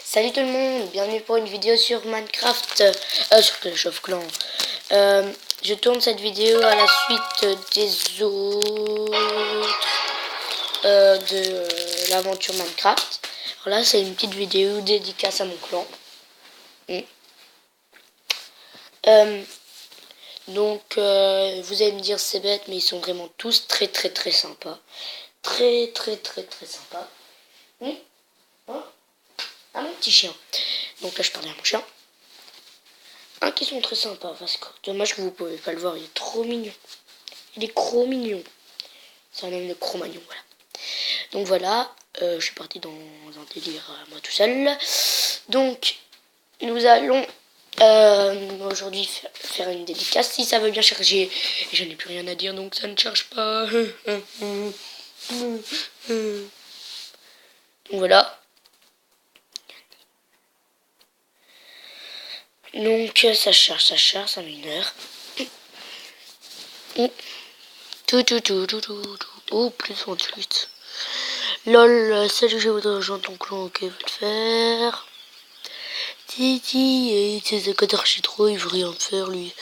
Salut tout le monde, bienvenue pour une vidéo sur Minecraft, sur Clash of Clans. Je tourne cette vidéo à la suite des autres de l'aventure Minecraft. Alors là, c'est une petite vidéo dédicace à mon clan. Donc, vous allez me dire c'est bête, mais ils sont vraiment tous très sympas. Très sympas. Ah, mon petit chien. Donc là, je parlais à mon chien. Qui sont très sympas, parce que dommage que vous pouvez pas le voir, il est trop mignon. Il est trop mignon. C'est un homme de Cro-Magnon, voilà. Donc voilà, je suis parti dans un délire moi tout seul. Donc, nous allons aujourd'hui faire une dédicace. Si ça veut bien charger, je n'ai plus rien à dire, donc ça ne charge pas. Donc voilà. Donc ça charge, ça met une heure. Oh, plus 28. Lol, salut, je voudrais rejoindre ton clan, ok, va le faire. Titi, et c'est archi trop, il veut rien faire lui.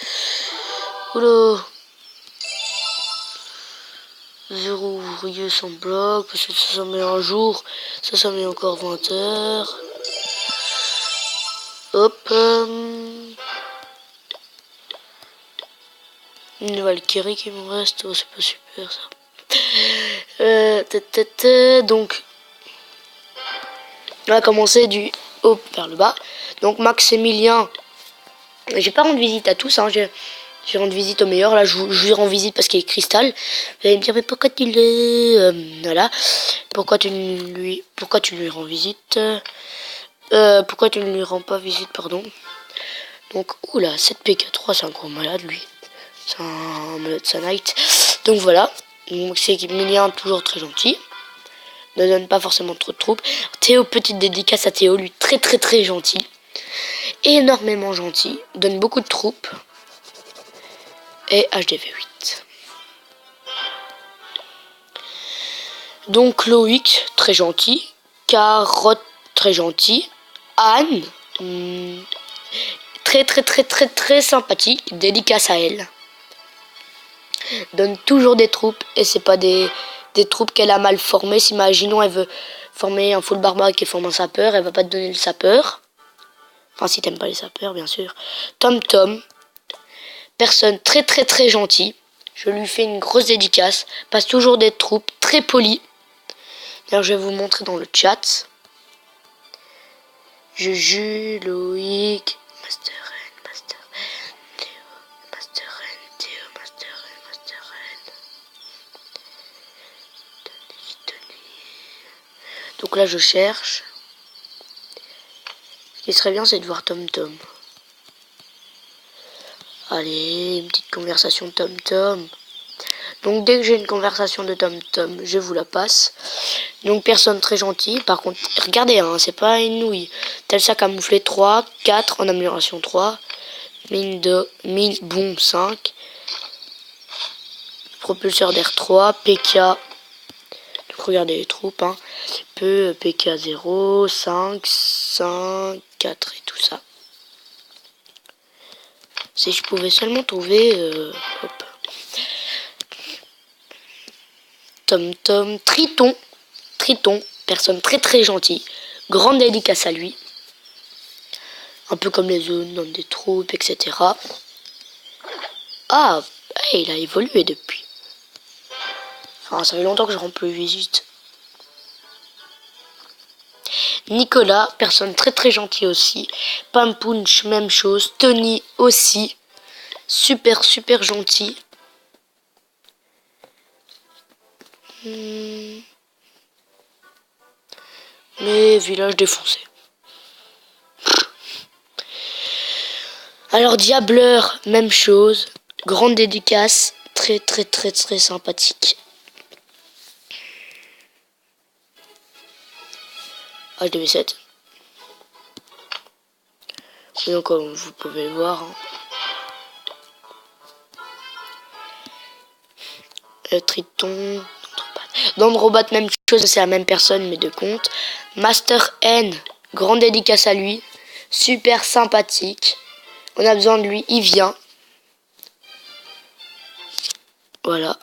Oula. 0 ouvrier sans bloc, parce que ça met un jour, ça met encore 20 heures. Hop. Une Valkyrie qui me reste, oh, c'est pas super ça. Donc, on va commencer du haut vers le bas. Donc, Maximilien, j'ai pas rendu visite à tous, hein. Je vais rendre visite au meilleur. Là, je lui rends visite parce qu'il est cristal. Vous allez me dire, mais pourquoi tu l'es voilà. Pourquoi tu lui rends visite pourquoi tu ne lui rends pas visite, pardon. Donc, oula, 7 PK3, c'est un gros malade, lui. C'est un malade Sanite. Donc, voilà. Donc, c'est Emilien, toujours très gentil. Ne donne pas forcément trop de troupes. Théo, petite dédicace à Théo, lui, très gentil. Énormément gentil. Donne beaucoup de troupes. Et HDV8. Donc, Loïc, très gentil. Carotte, très gentil. Anne, très sympathique. Dédicace à elle. Donne toujours des troupes. Et c'est pas des troupes qu'elle a mal formées. Si imaginons elle veut former un full barbare qui forme un sapeur, elle va pas te donner le sapeur. Enfin, si t'aimes pas les sapeurs, bien sûr. Tom, personne très gentil. Je lui fais une grosse dédicace. Passe toujours des troupes, très poli. D'ailleurs, je vais vous montrer dans le chat. Juju, Loïc, Master N, Théo, Master N, Master N. Donc là, je cherche. Ce qui serait bien, c'est de voir Tom. Allez, une petite conversation Tom. Donc dès que j'ai une conversation de Tom, je vous la passe. Donc personne très gentille. Par contre, regardez, hein, c'est pas une nouille. Tel ça camouflé 3, 4 en amélioration 3. Mine 5. Propulseur d'air 3, PK. Donc regardez les troupes, hein. PK 0, 5, 4 et tout ça. Si je pouvais seulement trouver... hop. Tom, Triton, personne très gentille. Grande dédicace à lui. Un peu comme les zones, donne des troupes, etc. Ah, hey, il a évolué depuis. Enfin, ça fait longtemps que je rends plus visite. Nicolas, personne très gentil aussi. Pampunch, même chose. Tony aussi. Super gentil. Mais village défoncé. Alors Diableur, même chose. Grande dédicace. Très sympathique. HDV7. Donc comme vous pouvez le voir. Hein. Triton. Dendrobat, même chose, c'est la même personne mais de compte. Master N, Grande dédicace à lui. Super sympathique. On a besoin de lui, il vient. Voilà.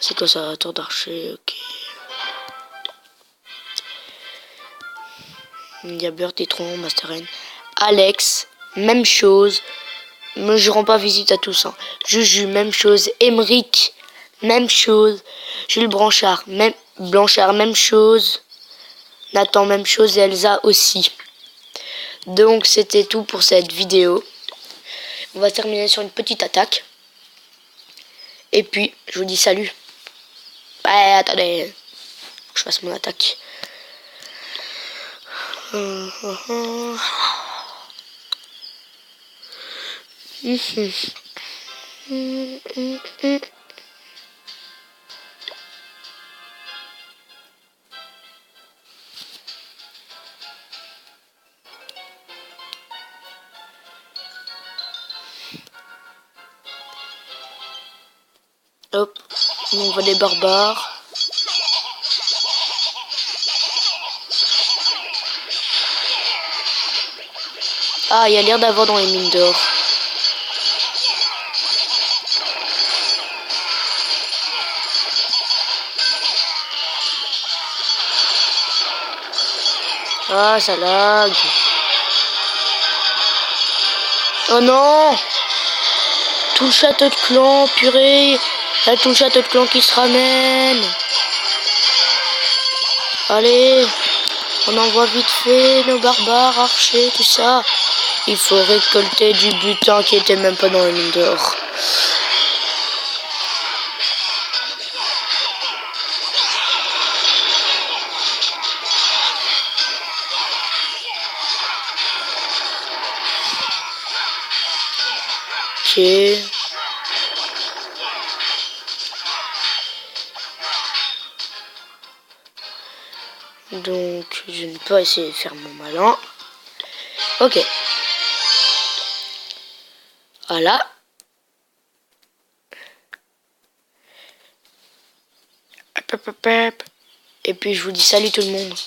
C'est quoi ça, tour d'archer, ok. Il y a Beurre, Tétron, Master N. Alex, même chose. Mais je rends pas visite à tous. Hein. Juju, même chose. Emeric, même chose. Jules Blanchard, même chose. Nathan, même chose. Et Elsa aussi. Donc c'était tout pour cette vidéo. On va terminer sur une petite attaque. Et puis, je vous dis salut. Ouais, attendez. Je fasse mon attaque. Hop, on voit des barbares. Ah, il y a l'air d'avoir dans les mines d'or. Ah, ça lag. Oh non! Tout le château de clan, purée! Il y a tout le château de clan qui se ramène. Allez, on envoie vite fait nos barbares, archers, tout ça. Il faut récolter du butin qui était même pas dans les mines d'or. Ok. Donc, je ne peux pas essayer de faire mon malin. Ok. Voilà. Et puis, je vous dis salut tout le monde.